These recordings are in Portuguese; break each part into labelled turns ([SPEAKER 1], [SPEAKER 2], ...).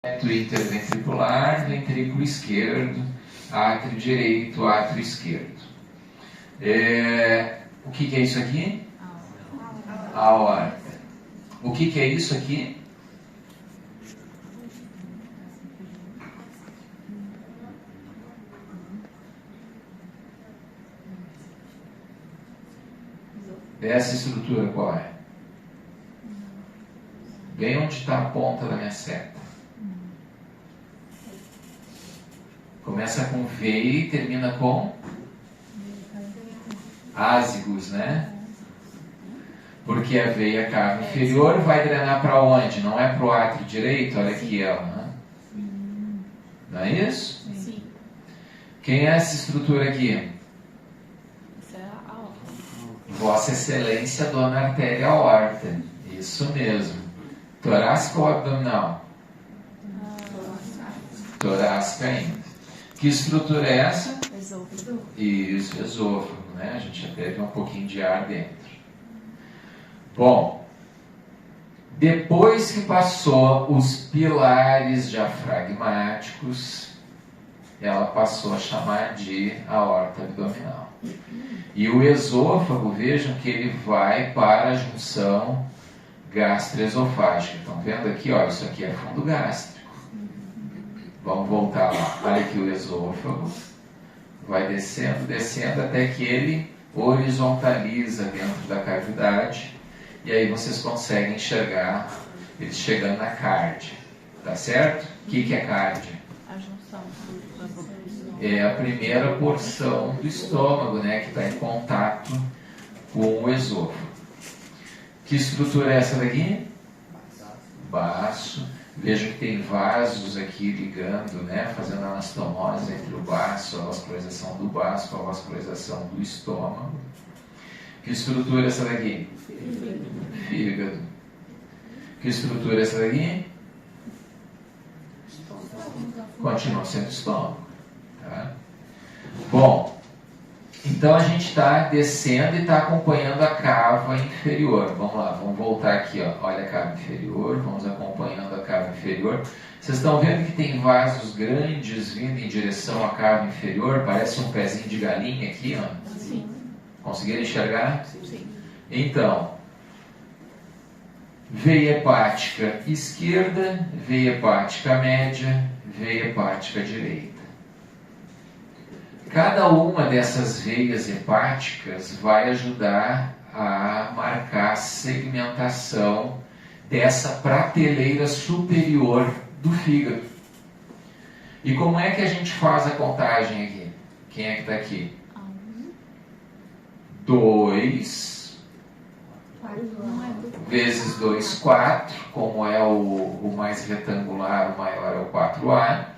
[SPEAKER 1] interventricular, ventrículo esquerdo, átrio direito, átrio esquerdo. O que é isso aqui? A aorta. O que é isso aqui? Essa estrutura qual é? Bem onde está a ponta da minha seta. Começa com veia e termina com ázigos, né? Porque a veia cava inferior vai drenar para onde? Não é para o átrio direito? Olha aqui ela, né? Não é isso?
[SPEAKER 2] Sim.
[SPEAKER 1] Quem é essa estrutura aqui?
[SPEAKER 2] Essa é a aorta.
[SPEAKER 1] Vossa Excelência, Dona Artéria Aorta. Isso mesmo. Torácica ou abdominal? Torácica ainda. Que estrutura é essa?
[SPEAKER 2] Esôfago.
[SPEAKER 1] Isso, esôfago, né? A gente já teve um pouquinho de ar dentro. Bom, depois que passou os pilares diafragmáticos, ela passou a chamar de aorta abdominal. E o esôfago, vejam que ele vai para a junção gastroesofágica. Estão vendo aqui? Olha, isso aqui é fundo gástrico. Vamos voltar lá. Olha aqui o esôfago. Vai descendo, descendo, até que ele horizontaliza dentro da cavidade. E aí vocês conseguem enxergar ele chegando na cárdia. Tá certo? O que é cárdia?
[SPEAKER 2] A junção.
[SPEAKER 1] É a primeira porção do estômago, né? Que está em contato com o esôfago. Que estrutura é essa daqui? Baço. Veja que tem vasos aqui ligando, né? Fazendo anastomose entre o baço, a vascularização do baço com a vascularização do estômago. Que estrutura é essa daqui? Fígado. Que estrutura é essa daqui? Continua sendo estômago. Tá? Bom, então a gente está descendo e está acompanhando a cava inferior. Vamos lá, vamos voltar aqui. Ó. Olha a cava inferior, vamos acompanhando a cava inferior. Vocês estão vendo que tem vasos grandes vindo em direção à cava inferior? Parece um pezinho de galinha aqui, ó.
[SPEAKER 2] Sim.
[SPEAKER 1] Conseguiram enxergar?
[SPEAKER 2] Sim.
[SPEAKER 1] Então, veia hepática esquerda, veia hepática média, veia hepática direita. Cada uma dessas veias hepáticas vai ajudar a marcar a segmentação dessa prateleira superior do fígado. E como é que a gente faz a contagem aqui? Quem é que está aqui? 2 vezes 2, 4. Como é o mais retangular, o maior é o 4A.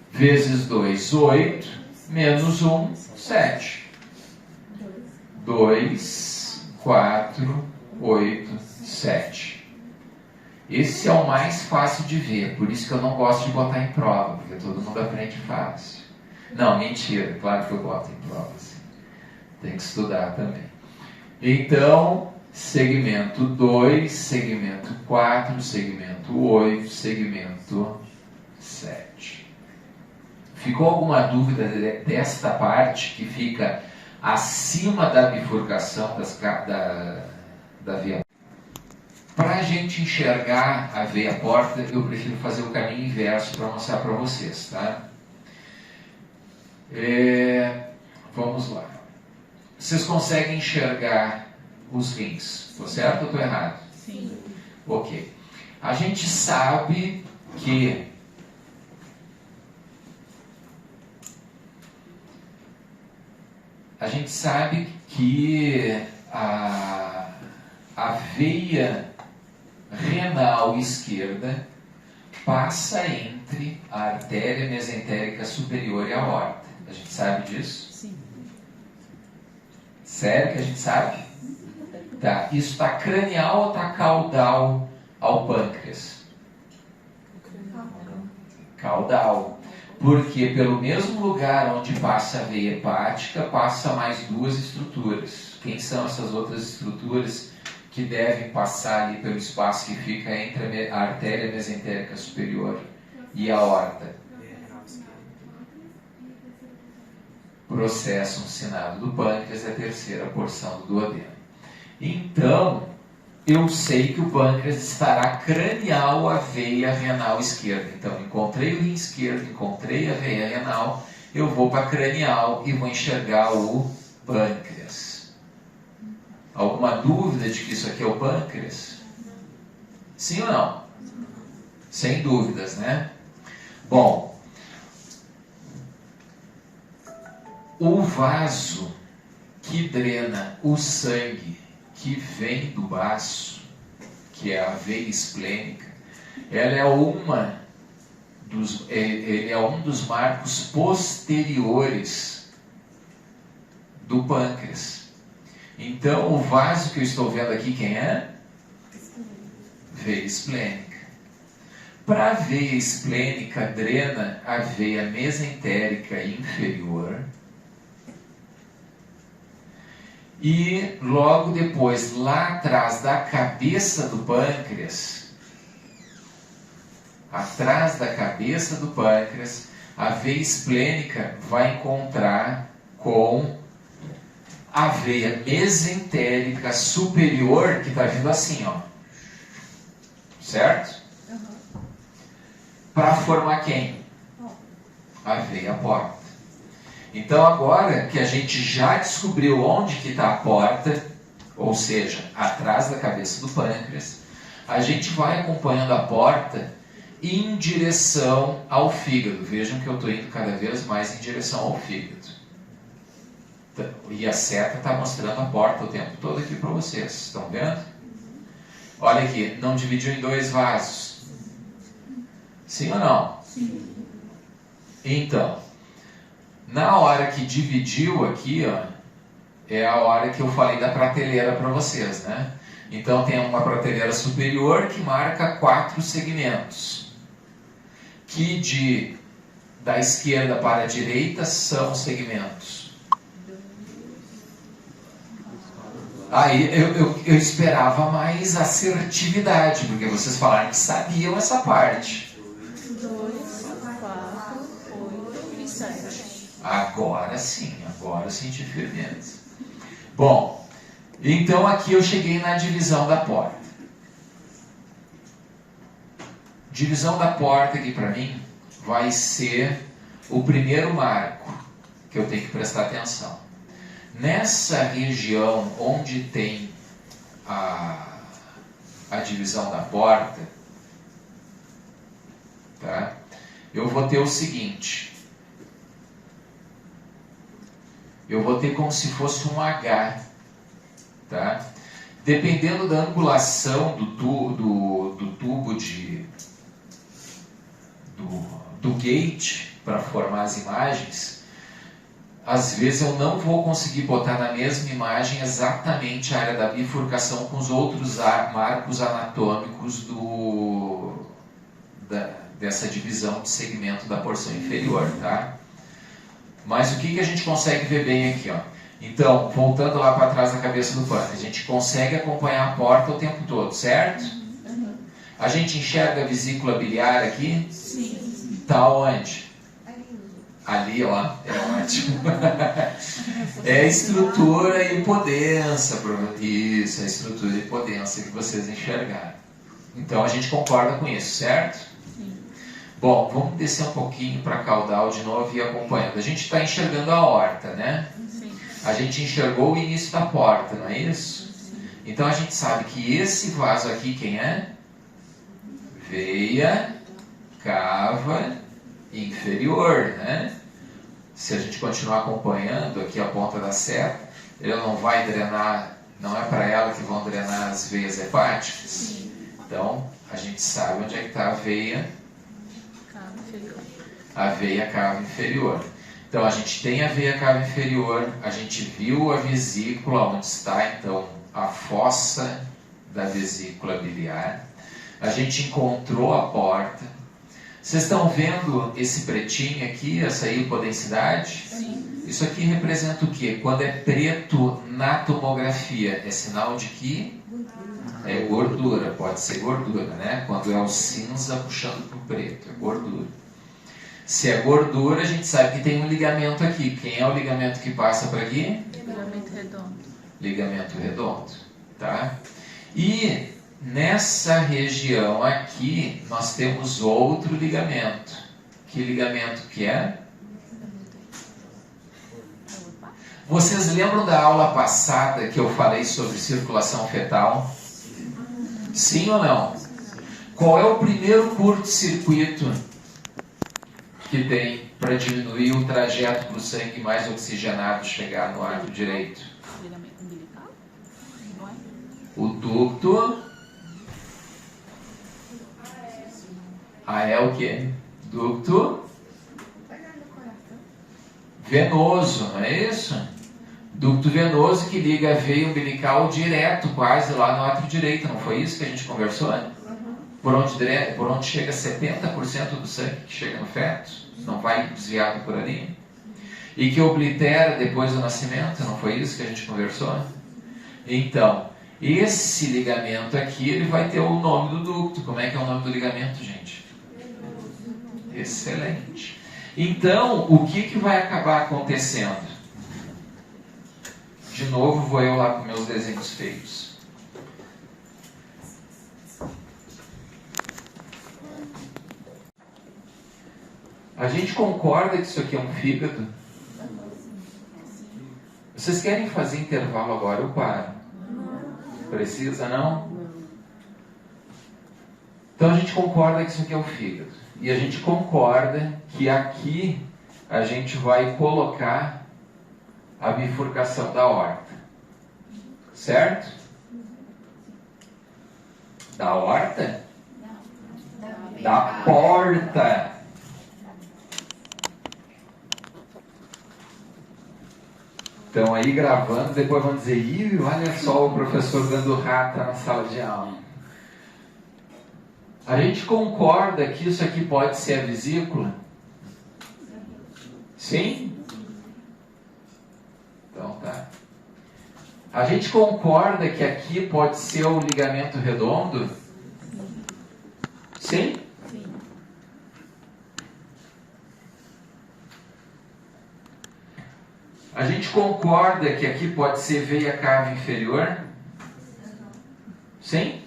[SPEAKER 1] Vezes 2, 8. Menos 1, 7. 2, 4, 8, 7. Esse é o mais fácil de ver. Por isso que eu não gosto de botar em prova. Porque todo mundo aprende fácil. Não, mentira. Claro que eu boto em prova. Assim. Tem que estudar também. Então, segmento 2, segmento 4, segmento 8, segmento 7. Ficou alguma dúvida desta parte que fica acima da bifurcação da veia? Para a gente enxergar a veia porta, eu prefiro fazer o caminho inverso para mostrar para vocês, tá? Vamos lá. Vocês conseguem enxergar os rins? Estou certo ou estou errado?
[SPEAKER 2] Sim.
[SPEAKER 1] Ok. A gente sabe que a veia renal esquerda passa entre a artéria mesentérica superior e a aorta. A gente sabe disso?
[SPEAKER 2] Sim.
[SPEAKER 1] Sério que a gente sabe? Tá. Isso está cranial ou está caudal ao pâncreas? Caudal. Porque pelo mesmo lugar onde passa a veia hepática, passa mais duas estruturas. Quem são essas outras estruturas que devem passar ali pelo espaço que fica entre a artéria mesentérica superior e a aorta. Processo uncinado do pâncreas é a terceira porção do duodeno. Então, eu sei que o pâncreas estará cranial à veia renal esquerda. Então, encontrei o rim esquerdo, encontrei a veia renal, eu vou para a cranial e vou enxergar o pâncreas. Alguma dúvida de que isso aqui é o pâncreas? Sim ou não? Sem dúvidas, né? Bom, o vaso que drena o sangue que vem do baço, que é a veia esplênica, ele é um dos marcos posteriores do pâncreas. Então, o vaso que eu estou vendo aqui, quem é? Veia esplênica. Para a veia esplênica, drena a veia mesentérica inferior. E logo depois, lá atrás da cabeça do pâncreas, a veia esplênica vai encontrar com a veia mesentérica superior, que está vindo assim, ó. Certo? Para formar quem? A veia porta. Então agora que a gente já descobriu onde que está a porta, ou seja, atrás da cabeça do pâncreas, a gente vai acompanhando a porta em direção ao fígado. Vejam que eu estou indo cada vez mais em direção ao fígado. E a seta está mostrando a porta o tempo todo aqui para vocês. Estão vendo? Olha aqui, não dividiu em dois vasos. Sim ou não? Sim. Então, na hora que dividiu aqui, ó, é a hora que eu falei da prateleira para vocês, né? Então tem uma prateleira superior que marca 4 segmentos, que da esquerda para a direita são segmentos. Aí eu esperava mais assertividade, porque vocês falaram que sabiam essa parte.
[SPEAKER 2] 2, 4, 8 e 7.
[SPEAKER 1] Agora sim, agora eu senti firmeza. Bom, então aqui eu cheguei na divisão da porta. Divisão da porta aqui para mim vai ser o primeiro marco que eu tenho que prestar atenção. Nessa região onde tem a divisão da porta, tá? Eu vou ter o seguinte. Eu vou ter como se fosse um H, tá? Dependendo da angulação do tubo do gate para formar as imagens, às vezes eu não vou conseguir botar na mesma imagem exatamente a área da bifurcação com os outros marcos anatômicos dessa divisão de segmento da porção inferior, tá? Mas o que a gente consegue ver bem aqui, ó? Então, voltando lá para trás da cabeça do pâncreas, a gente consegue acompanhar a porta o tempo todo, certo? A gente enxerga a vesícula biliar aqui? Sim. Está onde? Ali, ó. É ótimo. É a estrutura e potência. Isso, a estrutura e potência que vocês enxergaram. Então, a gente concorda com isso, certo? Bom, vamos descer um pouquinho para a caudal de novo e ir acompanhando. A gente está enxergando a aorta, né? Sim. A gente enxergou o início da porta, não é isso? Sim. Então a gente sabe que esse vaso aqui, quem é? Veia cava inferior, né? Se a gente continuar acompanhando aqui a ponta da seta, ele não vai drenar, não é para ela que vão drenar as veias hepáticas? Sim. Então, a gente sabe onde é que está a veia cava inferior. Então a gente tem a veia cava inferior, a gente viu a vesícula, onde está então a fossa da vesícula biliar, a gente encontrou a porta. Vocês estão vendo esse pretinho aqui, essa hipodensidade? Sim. Isso aqui representa o quê? Quando é preto na tomografia, é sinal de que É gordura, pode ser gordura, né? Quando é o cinza puxando para o preto, é gordura. Se é gordura, a gente sabe que tem um ligamento aqui. Quem é o ligamento que passa por aqui?
[SPEAKER 2] Ligamento redondo.
[SPEAKER 1] Ligamento redondo, tá? E nessa região aqui, nós temos outro ligamento. Que ligamento que é? Vocês lembram da aula passada que eu falei sobre circulação fetal? Sim ou não? Qual é o primeiro curto-circuito que tem para diminuir o trajeto para o sangue mais oxigenado chegar no átrio direito?
[SPEAKER 2] Ligamento umbilical? Não é?
[SPEAKER 1] O ducto. É o quê? Ducto venoso, não é isso? Ducto venoso que liga a veia umbilical direto, quase lá no átrio direito, não foi isso que a gente conversou? Por onde chega 70% do sangue que chega no feto, não vai desviado por ali. E que oblitera depois do nascimento, não foi isso que a gente conversou? Então, esse ligamento aqui, ele vai ter o nome do ducto. Como é que é o nome do ligamento, gente? Excelente. Então, o que vai acabar acontecendo? De novo, vou eu lá com meus desenhos feios. A gente concorda que isso aqui é um fígado? Vocês querem fazer intervalo agora? Eu paro. Precisa, não? Então a gente concorda que isso aqui é o fígado. E a gente concorda que aqui a gente vai colocar a bifurcação da aorta. Certo? Da aorta? Da porta. Estão aí gravando, depois vão dizer: ih, olha só o professor dando rata na sala de aula. A gente concorda que isso aqui pode ser a vesícula? Sim? Então tá. A gente concorda que aqui pode ser o ligamento redondo? Sim?
[SPEAKER 2] Sim.
[SPEAKER 1] A gente concorda que aqui pode ser veia cava inferior? Sim?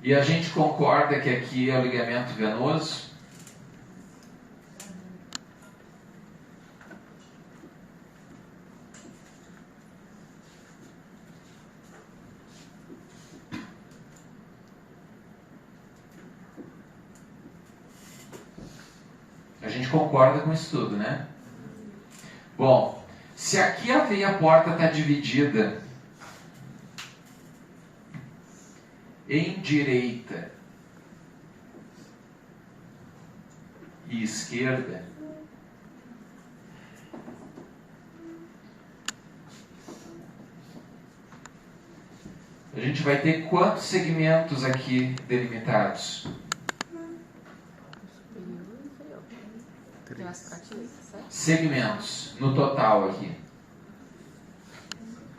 [SPEAKER 1] E a gente concorda que aqui é o ligamento venoso? A gente concorda com isso tudo, né? Bom, se aqui a veia porta está dividida em direita e esquerda, a gente vai ter quantos segmentos aqui delimitados?
[SPEAKER 2] Tem umas prateleiras, certo?
[SPEAKER 1] Segmentos no total aqui.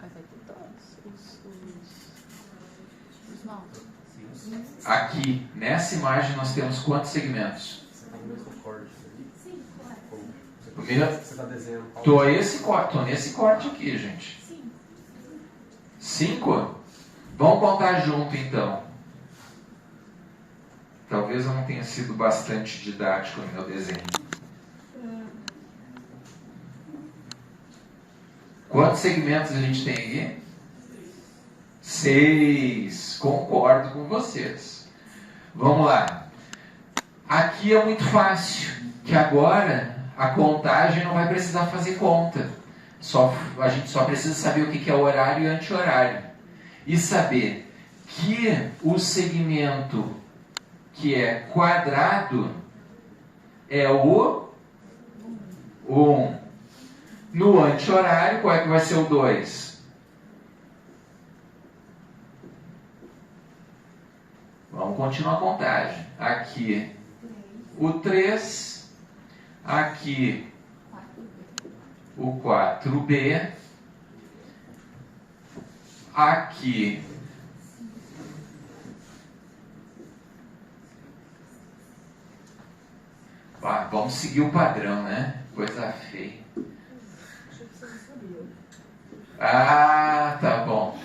[SPEAKER 2] Aí vai ter todos os novos.
[SPEAKER 1] Aqui, nessa imagem, nós temos quantos segmentos?
[SPEAKER 3] Você está no mesmo corte ali?
[SPEAKER 2] Sim, claro.
[SPEAKER 3] Você está desenhando qual?
[SPEAKER 1] Tô nesse corte aqui, gente.
[SPEAKER 2] Sim.
[SPEAKER 1] 5? Vamos contar junto, então. Talvez eu não tenha sido bastante didático no meu desenho. Quantos segmentos a gente tem aqui? 6. Concordo com vocês. Vamos lá. Aqui é muito fácil, que agora a contagem não vai precisar fazer conta. A gente só precisa saber o que é horário e anti-horário. E saber que o segmento que é quadrado é o 1. No anti-horário, qual é que vai ser o 2? Vamos continuar a contagem. Aqui o 3, aqui o 4B aqui. Vamos seguir o padrão, né? Coisa feia. Ah, tá bom.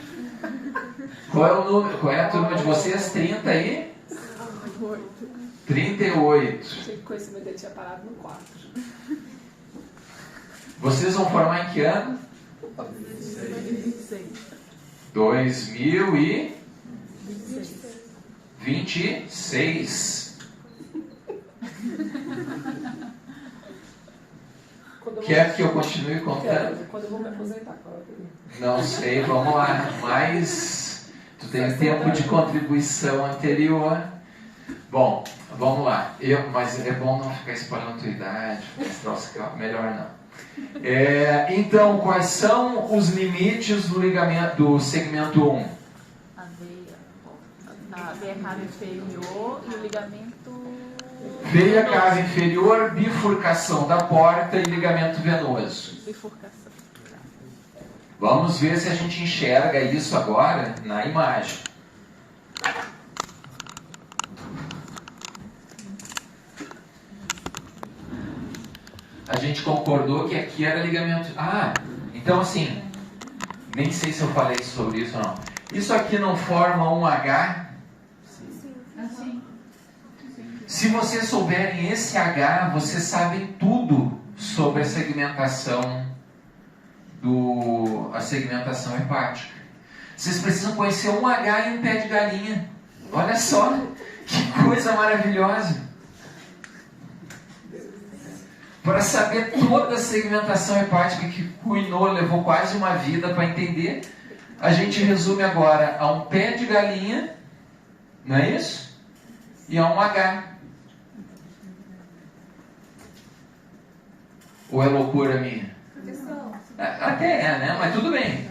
[SPEAKER 1] Qual é o número? Qual é a turma de vocês? 30 aí? 38.
[SPEAKER 2] Achei que o conhecimento dele tinha parado no 4.
[SPEAKER 1] Vocês vão formar em que ano? 2026. Quer que eu continue contando?
[SPEAKER 2] Quando eu vou me aposentar,
[SPEAKER 1] não sei, vamos lá. Mas tu tem tempo de contribuição anterior. Bom, vamos lá. Mas é bom não ficar espalhando a tua idade. Melhor não. Então, quais são os limites do ligamento do segmento 1?
[SPEAKER 2] A veia cava inferior e o ligamento...
[SPEAKER 1] Veia cava inferior, bifurcação da porta e ligamento venoso.
[SPEAKER 2] Bifurcação.
[SPEAKER 1] Vamos ver se a gente enxerga isso agora na imagem. A gente concordou que aqui era ligamento... então assim, nem sei se eu falei sobre isso ou não. Isso aqui não forma um H?
[SPEAKER 2] Sim.
[SPEAKER 1] Se vocês souberem esse H, vocês sabem tudo sobre a segmentação hepática. Vocês precisam conhecer um H e um pé de galinha. Olha só, que coisa maravilhosa. Para saber toda a segmentação hepática que Kuinô levou quase uma vida para entender, a gente resume agora a um pé de galinha, não é isso? E a um H. Ou é loucura minha? Até é, né? Mas tudo bem.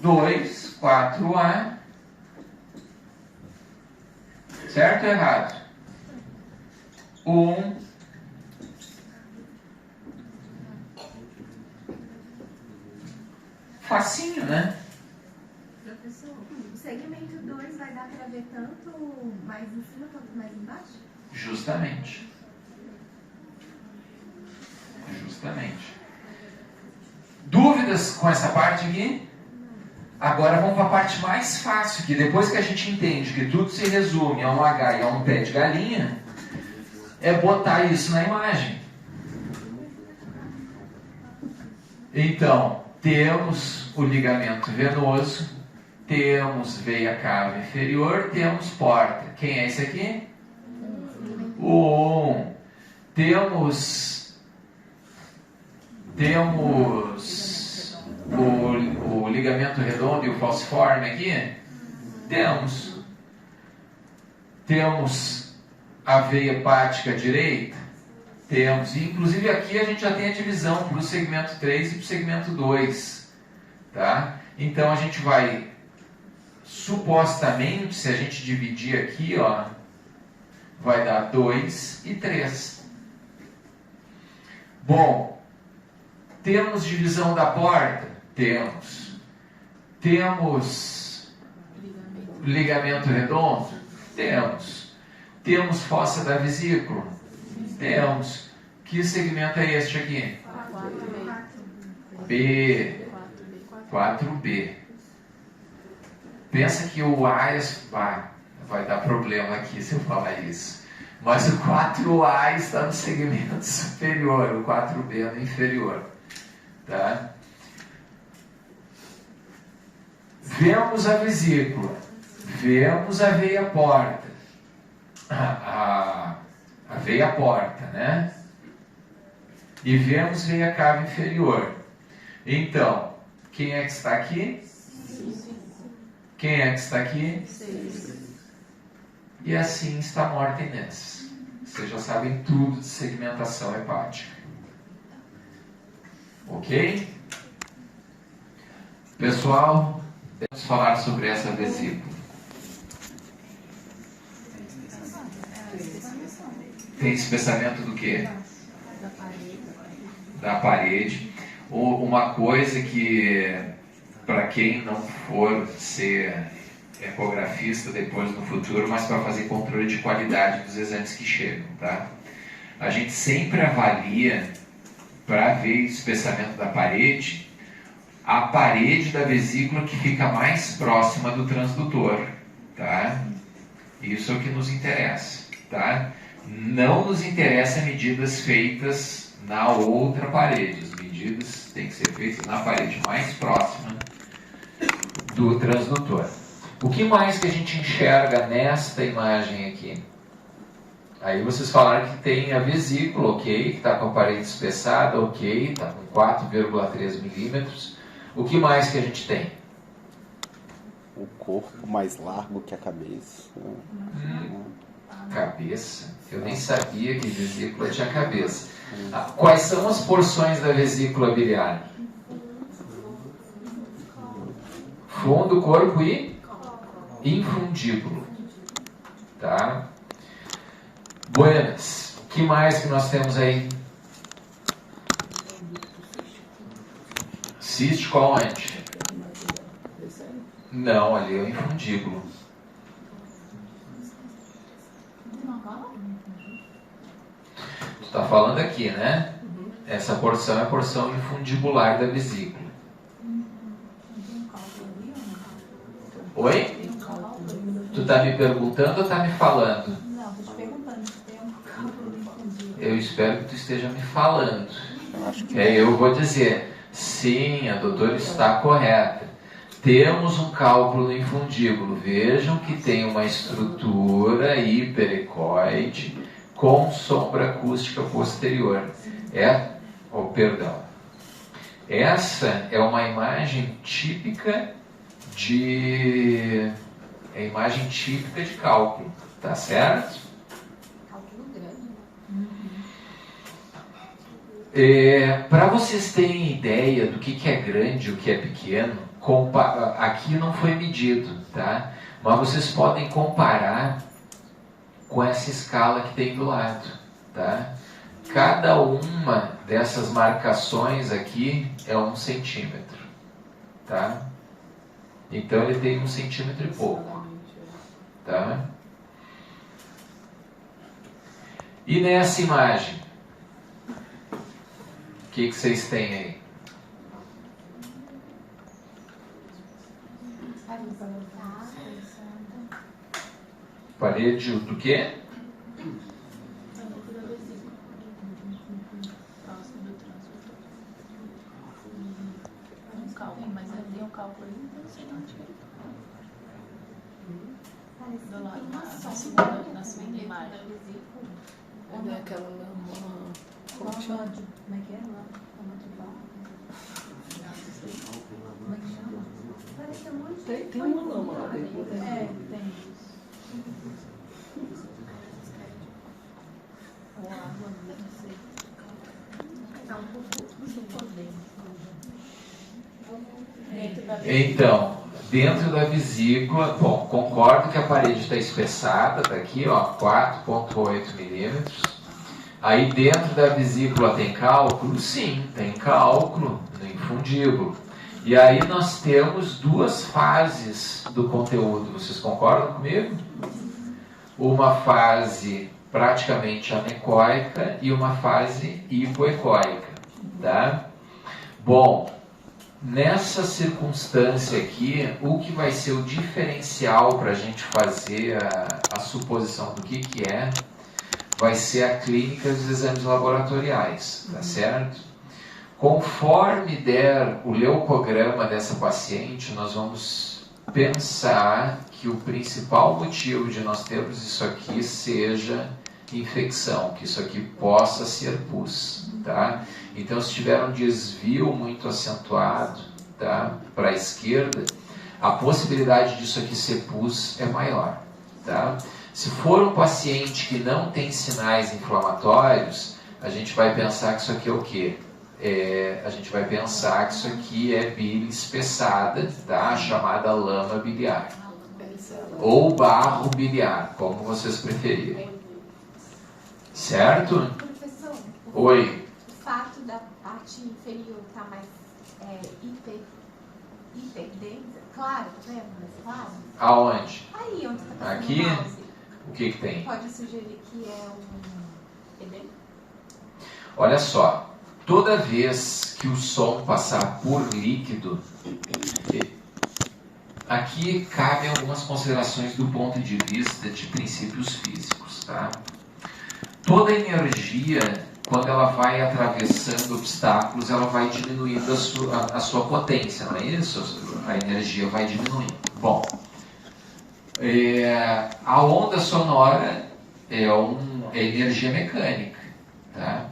[SPEAKER 1] 2, 4A. Certo ou errado? 1. Facinho, né?
[SPEAKER 4] Professor, o segmento 2 vai dar para ver tanto mais em cima quanto mais embaixo?
[SPEAKER 1] Justamente. Dúvidas com essa parte aqui? Agora vamos para a parte mais fácil, que depois que a gente entende que tudo se resume a um H e a um pé de galinha, é botar isso na imagem. Então, temos o ligamento venoso, temos veia cava inferior, temos porta. Quem é esse aqui? O 1. Temos o ligamento redondo e o falciforme aqui? Temos a veia hepática direita? Temos. Inclusive aqui a gente já tem a divisão para o segmento 3 e para o segmento 2. Tá? Então a gente vai, supostamente, se a gente dividir aqui, ó, vai dar 2 e 3. Bom, temos divisão da porta? Temos ligamento redondo? Temos fossa da vesícula? Temos. Que segmento é este aqui? 4B. Pensa que o A vai dar problema aqui se eu falar isso. Mas o 4A está no segmento superior, o 4B no inferior. Tá? Vemos a vesícula, vemos a veia porta, a veia porta, né? E vemos veia cava inferior. Então, quem é que está aqui? Quem é que está aqui?
[SPEAKER 2] 6.
[SPEAKER 1] E assim está morta Inês. Vocês já sabem tudo de segmentação hepática. Ok? Pessoal, vamos falar sobre essa vesícula. Tem espessamento do quê? Da parede. Uma coisa que para quem não for ser ecografista depois no futuro, mas para fazer controle de qualidade dos exames que chegam, tá? A gente sempre avalia, para ver o espessamento da parede, a parede da vesícula que fica mais próxima do transdutor, tá? Isso é o que nos interessa, tá? Não nos interessa medidas feitas na outra parede. As medidas têm que ser feitas na parede mais próxima do transdutor. O que mais que a gente enxerga nesta imagem aqui? Aí vocês falaram que tem a vesícula, ok, que está com a parede espessada, ok, está com 4,3 milímetros. O que mais que a gente tem?
[SPEAKER 5] O corpo mais largo que a cabeça.
[SPEAKER 1] Cabeça? Eu nem sabia que vesícula tinha cabeça. Quais são as porções da vesícula biliar? Fundo, corpo e infundíbulo. Tá? Buenas. O que mais que nós temos aí? Cístico aonde? Não, ali é o infundíbulo. Tu está falando aqui, né? Essa porção é a porção infundibular da vesícula. Oi? Tu está me perguntando ou está me falando?
[SPEAKER 2] Não, estou te perguntando se tem um cálculo infundível.
[SPEAKER 1] Eu espero que tu esteja me falando.
[SPEAKER 5] Eu acho que
[SPEAKER 1] Eu vou dizer, sim, a doutora está correta. Temos um cálculo infundíbulo. Vejam que tem uma estrutura hiperecoide com sombra acústica posterior. Perdão. Essa é uma imagem típica de cálculo, tá certo?
[SPEAKER 2] Cálculo grande.
[SPEAKER 1] Para vocês terem ideia do que é grande e o que é pequeno, aqui não foi medido, tá? Mas vocês podem comparar com essa escala que tem do lado, tá? Cada uma dessas marcações aqui é 1 centímetro, tá? Então ele tem 1 centímetro e pouco, tá? E nessa imagem, o que vocês têm aí? Parede do quê?
[SPEAKER 2] Próximo do transdutor. Um cálculo, mas eu tenho um cálculo aí, não sei onde que ele tá. Do lado, na segunda imagem.
[SPEAKER 6] Cadê aquela lama? Como que chama?
[SPEAKER 2] Como é que é? Lama de barro. Como é que chama?
[SPEAKER 4] Parece um monte de
[SPEAKER 6] Tem uma lama lá dentro.
[SPEAKER 2] É, tem. Ou água, não sei.
[SPEAKER 4] Tá um pouco por dentro.
[SPEAKER 1] Então, dentro da vesícula, bom, concordo que a parede está espessada, está aqui, ó, 4,8 milímetros. Aí dentro da vesícula tem cálculo? Sim, tem cálculo no infundíbulo. E aí nós temos duas fases do conteúdo, vocês concordam comigo? Uma fase praticamente anecoica e uma fase hipoecoica, tá? Bom, nessa circunstância aqui, o que vai ser o diferencial para a gente fazer a suposição do que é, vai ser a clínica dos exames laboratoriais, tá certo? Conforme der o leucograma dessa paciente, nós vamos pensar que o principal motivo de nós termos isso aqui seja infecção, que isso aqui possa ser pus, tá? Então, se tiver um desvio muito acentuado, tá, para a esquerda, a possibilidade disso aqui ser pus é maior, tá? Se for um paciente que não tem sinais inflamatórios, a gente vai pensar que isso aqui é o quê? A gente vai pensar que isso aqui é bile espessada, tá? Chamada lama biliar. Ou barro biliar, como vocês preferirem. Certo?
[SPEAKER 4] Professor,
[SPEAKER 1] Oi.
[SPEAKER 4] o fato da parte inferior estar mais Hiperdensa? Claro, tá vendo? Mais claro?
[SPEAKER 1] Aonde?
[SPEAKER 4] Aí, onde você tá passando
[SPEAKER 1] Aqui?
[SPEAKER 4] o mouse.
[SPEAKER 1] O que tem?
[SPEAKER 4] Pode sugerir que é um edema?
[SPEAKER 1] Olha só, toda vez que o som passar por líquido, aqui cabem algumas considerações do ponto de vista de princípios físicos, tá? Toda energia, quando ela vai atravessando obstáculos, ela vai diminuindo a sua potência, não é isso? A energia vai diminuindo. Bom, a onda sonora é energia mecânica, tá?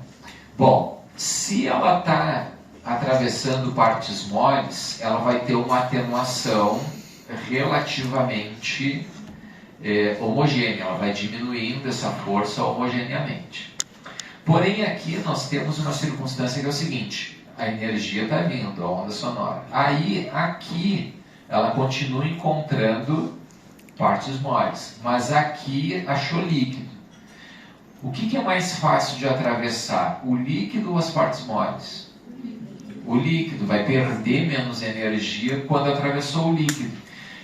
[SPEAKER 1] Bom, se ela está atravessando partes moles, ela vai ter uma atenuação relativamente homogênea, ela vai diminuindo essa força homogeneamente. Porém, aqui nós temos uma circunstância que é o seguinte: a energia está vindo, a onda sonora. Aí, aqui, ela continua encontrando partes moles, mas aqui achou líquido. O que é mais fácil de atravessar, o líquido ou as partes moles? O líquido vai perder menos energia quando atravessou o líquido.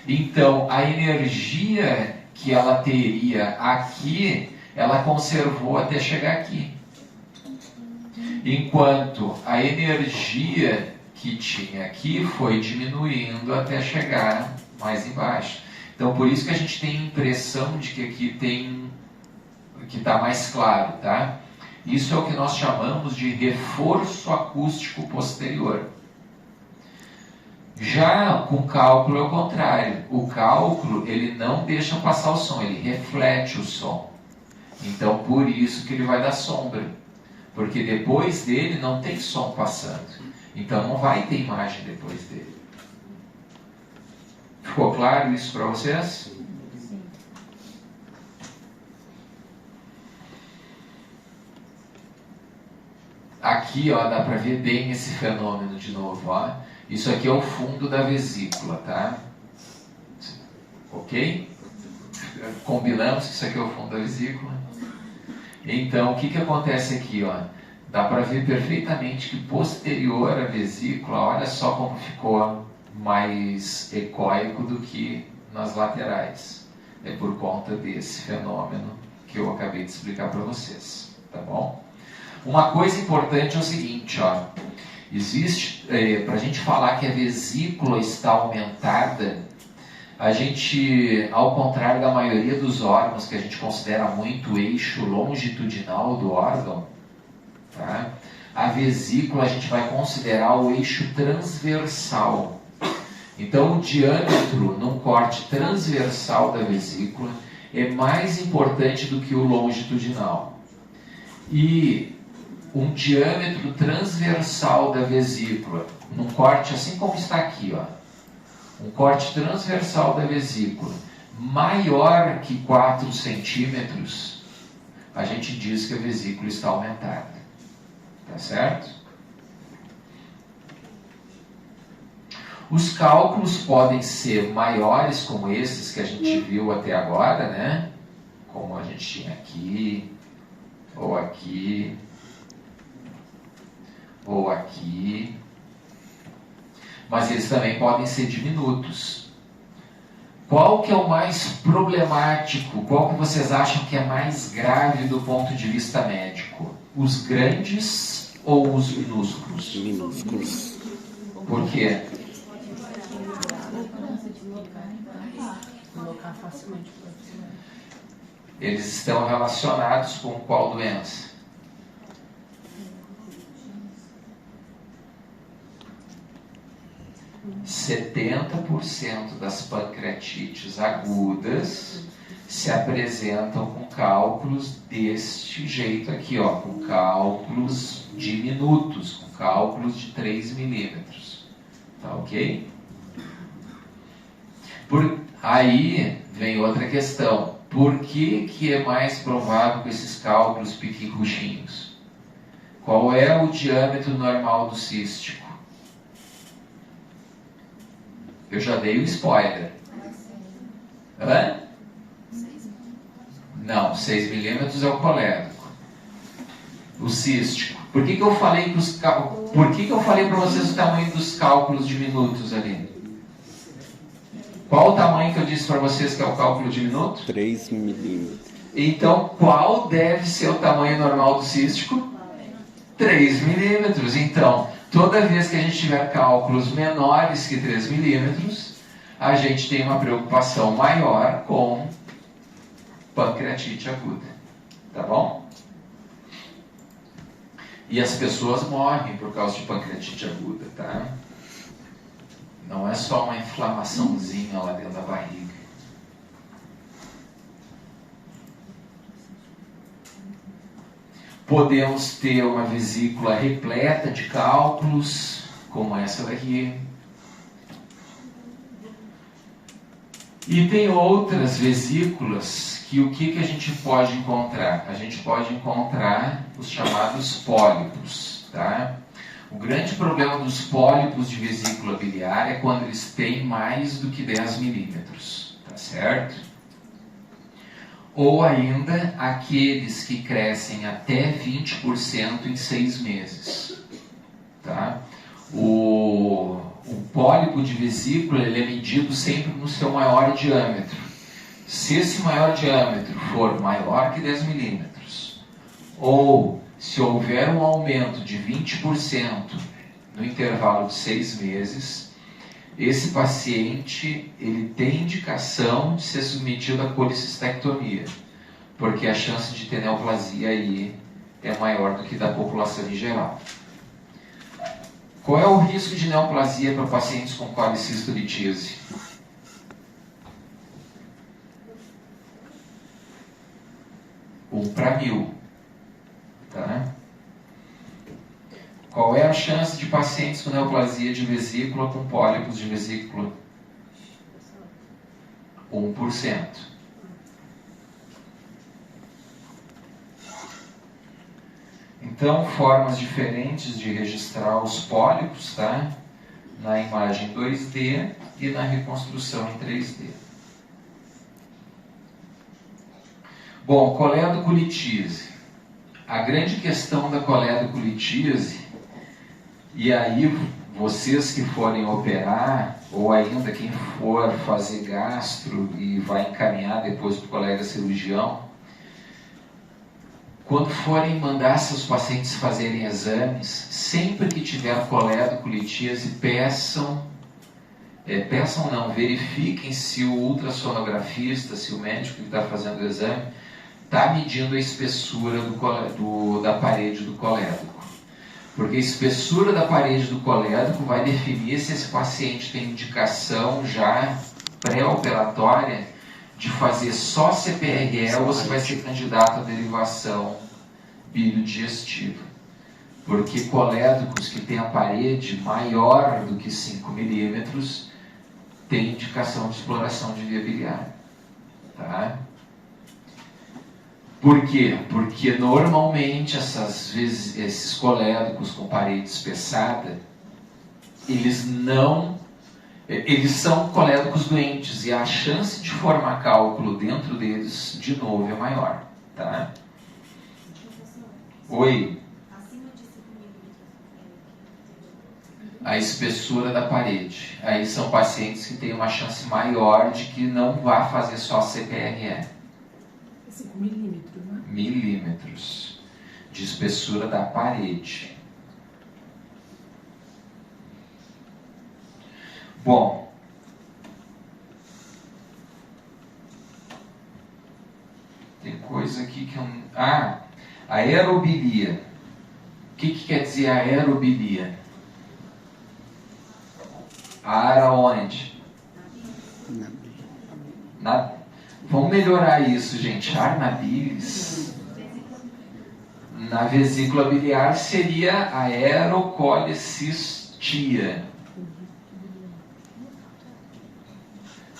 [SPEAKER 1] Então, a energia que ela teria aqui, ela conservou até chegar aqui. Enquanto a energia que tinha aqui foi diminuindo até chegar mais embaixo. Então, por isso que a gente tem a impressão de que aqui que está mais claro, tá? Isso é o que nós chamamos de reforço acústico posterior. Já com cálculo é o contrário. O cálculo, ele não deixa passar o som, ele reflete o som. Então, por isso que ele vai dar sombra. Porque depois dele não tem som passando. Então, não vai ter imagem depois dele. Ficou claro isso para vocês?
[SPEAKER 2] Sim.
[SPEAKER 1] Aqui, ó, dá para ver bem esse fenômeno de novo, ó. Isso aqui é o fundo da vesícula, tá? Ok? Combinamos que isso aqui é o fundo da vesícula. Então, o que acontece aqui, ó? Dá para ver perfeitamente que posterior à vesícula, olha só como ficou mais ecóico do que nas laterais. É por conta desse fenômeno que eu acabei de explicar para vocês, tá bom? Uma coisa importante é o seguinte, ó. Existe, para a gente falar que a vesícula está aumentada, a gente, ao contrário da maioria dos órgãos que a gente considera muito o eixo longitudinal do órgão, tá? A vesícula a gente vai considerar o eixo transversal. Então, o diâmetro num corte transversal da vesícula é mais importante do que o longitudinal. E um diâmetro transversal da vesícula, num corte assim como está aqui, ó, um corte transversal da vesícula maior que 4 centímetros, a gente diz que a vesícula está aumentada. Tá certo? Os cálculos podem ser maiores, como esses que a gente viu até agora, né? Como a gente tinha aqui, ou aqui, ou aqui. Mas eles também podem ser diminutos. Qual que é o mais problemático? Qual que vocês acham que é mais grave do ponto de vista médico? Os grandes ou os minúsculos?
[SPEAKER 5] Minúsculos.
[SPEAKER 1] Por quê?
[SPEAKER 6] Colocar facilmente.
[SPEAKER 1] Eles estão relacionados com qual doença?
[SPEAKER 6] Hum.
[SPEAKER 1] 70% das pancreatites agudas se apresentam com cálculos deste jeito aqui, ó, com cálculos diminutos, com cálculos de 3 milímetros. Tá ok? Aí vem outra questão. Por que é mais provável com esses cálculos piquinruchinhos? Qual é o diâmetro normal do cístico? Eu já dei o spoiler. Hã? Não, 6 milímetros é o colédoco. O cístico. Por que eu falei para vocês o tamanho dos cálculos diminutos ali? Qual o tamanho que eu disse para vocês que é o cálculo de minuto?
[SPEAKER 5] 3 milímetros.
[SPEAKER 1] Então, qual deve ser o tamanho normal do cístico? 3 milímetros. Então, toda vez que a gente tiver cálculos menores que 3 milímetros, a gente tem uma preocupação maior com pancreatite aguda. Tá bom? E as pessoas morrem por causa de pancreatite aguda, tá? Não é só uma inflamaçãozinha lá dentro da barriga. Podemos ter uma vesícula repleta de cálculos, como essa daqui. E tem outras vesículas que o que a gente pode encontrar? A gente pode encontrar os chamados pólipos, tá? O grande problema dos pólipos de vesícula biliar é quando eles têm mais do que 10 milímetros, tá certo? Ou ainda aqueles que crescem até 20% em 6 meses, tá? O pólipo de vesícula ele é medido sempre no seu maior diâmetro. Se esse maior diâmetro for maior que 10 milímetros, ou se houver um aumento de 20% no intervalo de 6 meses, esse paciente ele tem indicação de ser submetido à colicistectomia, porque a chance de ter neoplasia aí é maior do que da população em geral. Qual é o risco de neoplasia para pacientes com colicistolitise? 1 para 1000. Tá? Qual é a chance de pacientes com neoplasia de vesícula com pólipos de vesícula? 1%. Então, formas diferentes de registrar os pólipos, tá? Na imagem 2D e na reconstrução em 3D. Bom, coledocolitise. A grande questão da coledocolitise, e aí vocês que forem operar, ou ainda quem for fazer gastro e vai encaminhar depois para o colega cirurgião, quando forem mandar seus pacientes fazerem exames, sempre que tiver coledocolitise, verifiquem se o ultrassonografista, se o médico que está fazendo o exame, está medindo a espessura da parede do colédoco. Porque a espessura da parede do colédoco vai definir se esse paciente tem indicação já pré-operatória de fazer só CPRE ou se vai ser candidato à derivação bilio-digestiva. Porque colédocos que têm a parede maior do que 5 milímetros têm indicação de exploração de via biliar. Tá? Por quê? Porque normalmente esses colédocos com parede espessada, eles são colédocos doentes e a chance de formar cálculo dentro deles, de novo, é maior. Tá? Oi?
[SPEAKER 4] Acima de 5 milímetros.
[SPEAKER 1] A espessura da parede. Aí são pacientes que têm uma chance maior de que não vá fazer só CPRE.
[SPEAKER 6] 5 milímetros, né?
[SPEAKER 1] Milímetros de espessura da parede. Bom, tem coisa aqui que eu... aerobilia. O que quer dizer aerobilia? Ar aonde? Vamos melhorar isso, gente. Ar na bilis. Na vesícula biliar seria aerocolicistia.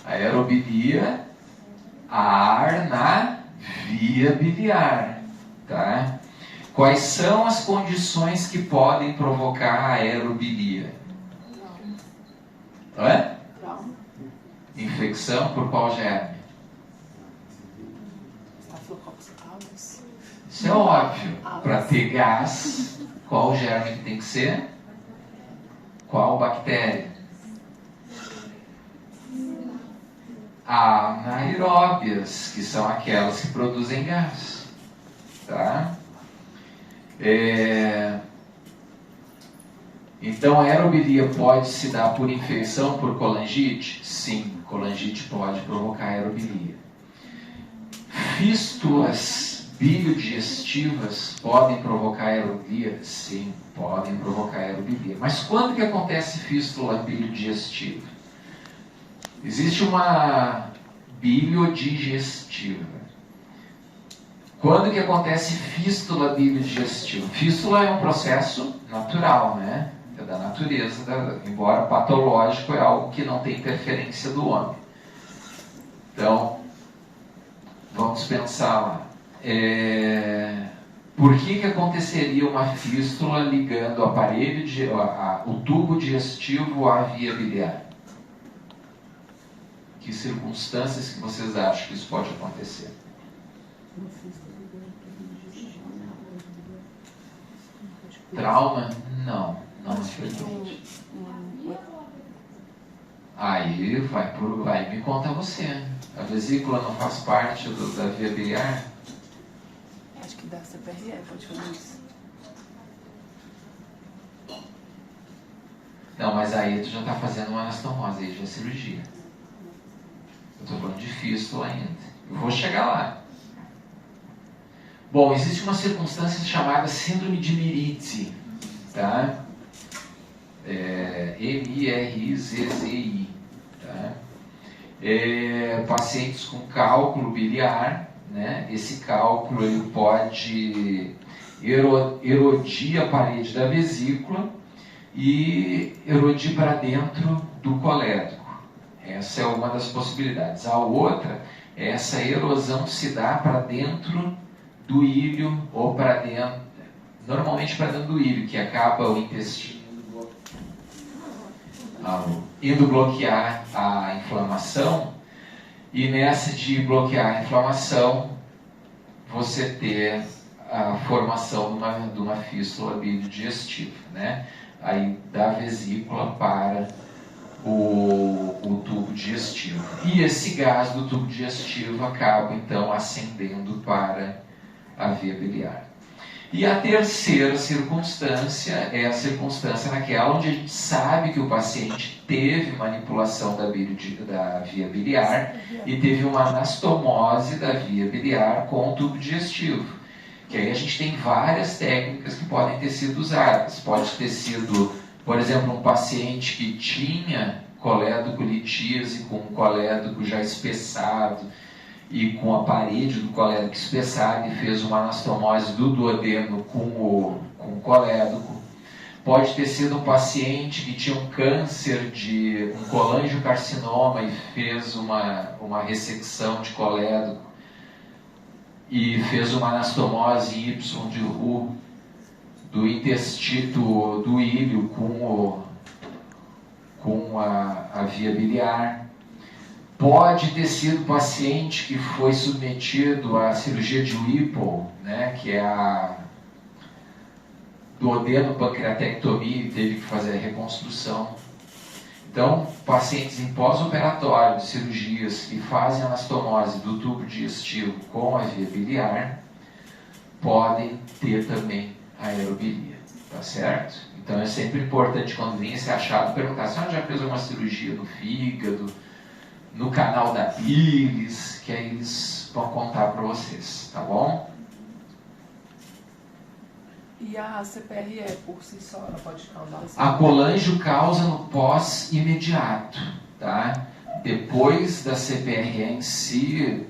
[SPEAKER 1] Aerobilia, ar na via biliar. Tá? Quais são as condições que podem provocar a aerobilia? Infecção por qual germe? Isso é óbvio. Para ter gás, qual germe que tem que ser? Qual bactéria? anaeróbias, que são aquelas que produzem gás. Tá? Então, a aerobilia pode se dar por infecção, por colangite? Sim, colangite pode provocar aerobilia. Fístulas biliodigestivas podem provocar aerobilia? Sim, podem provocar aerobilia. Mas quando que acontece fístula biliodigestiva? Existe uma biliodigestiva. Quando que acontece fístula biliodigestiva? Fístula é um processo natural, né? É da natureza, embora patológico, é algo que não tem interferência do homem. Então, vamos pensar lá. Por que aconteceria uma fístula ligando o aparelho, o tubo digestivo à via biliar? Que circunstâncias que vocês acham que isso pode acontecer? Trauma? Não infelizmente. Aí vai me conta você. A vesícula não faz parte da via biliar?
[SPEAKER 6] Acho que dá CPRE, pode fazer isso.
[SPEAKER 1] Não, mas aí tu já está fazendo uma anastomose, aí já é cirurgia. Eu estou falando de fístula ainda. Eu vou chegar lá. Bom, existe uma circunstância chamada síndrome de Mirizzi, tá? MIRIZZI, tá? Pacientes com cálculo biliar, né? Esse cálculo ele pode erodir a parede da vesícula e erodir para dentro do colédoco. Essa é uma das possibilidades. A outra é essa erosão se dá para dentro do íleo ou para dentro, normalmente para dentro do íleo, que acaba o intestino indo bloquear a inflamação, e nessa de bloquear a inflamação você ter a formação de uma fístula biliodigestiva, né? Aí da vesícula para o tubo digestivo. E esse gás do tubo digestivo acaba então ascendendo para a via biliar. E a terceira circunstância é a circunstância naquela onde a gente sabe que o paciente teve manipulação da via biliar e teve uma anastomose da via biliar com o tubo digestivo. Que aí a gente tem várias técnicas que podem ter sido usadas. Pode ter sido, por exemplo, um paciente que tinha colédoco litíase com um colédoco já espessado e com a parede do colédoco espessada e fez uma anastomose do duodeno com o colédoco. Pode ter sido um paciente que tinha um câncer de um colangiocarcinoma e fez uma ressecção de colédoco e fez uma anastomose Y de Roux do intestino do íleo com a via biliar. Pode ter sido paciente que foi submetido à cirurgia de Whipple, né, que é a duodenopancreatectomia e teve que fazer a reconstrução. Então, pacientes em pós-operatório de cirurgias que fazem anastomose do tubo digestivo com a via biliar podem ter também aerobilia, tá certo? Então é sempre importante quando vem esse achado perguntar se já fez uma cirurgia no fígado, no canal da bilis, que aí eles vão contar para vocês, tá bom?
[SPEAKER 6] E a CPRE por si só, ela pode causar?
[SPEAKER 1] A colangio causa no pós-imediato, tá? Depois da CPRE em si,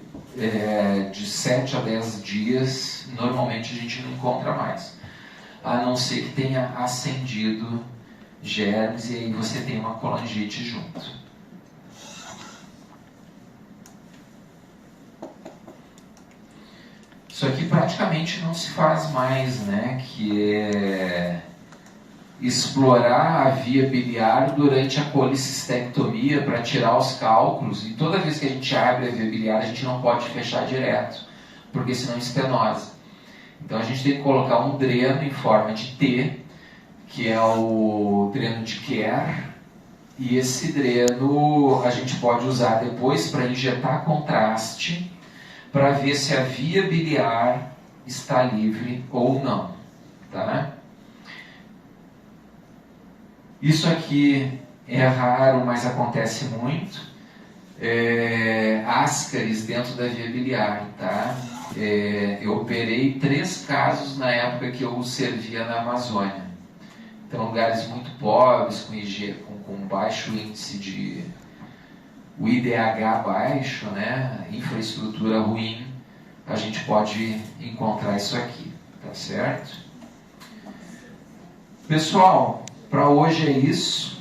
[SPEAKER 1] de 7 a 10 dias, normalmente a gente não encontra mais. A não ser que tenha ascendido germes e aí você tem uma colangite junto. Isso aqui praticamente não se faz mais, né? Que é explorar a via biliar durante a colicistectomia para tirar os cálculos. E toda vez que a gente abre a via biliar, a gente não pode fechar direto, porque senão estenosa. Então a gente tem que colocar um dreno em forma de T, que é o dreno de Kerr, E esse dreno a gente pode usar depois para injetar contraste para ver se a via biliar está livre ou não, tá? Isso aqui é raro, mas acontece muito. Ascaris dentro da via biliar, tá? Eu operei 3 casos na época que eu servia na Amazônia. Então, lugares muito pobres, com baixo índice de... o IDH baixo, né? Infraestrutura ruim, a gente pode encontrar isso aqui, tá certo? Pessoal, para hoje é isso.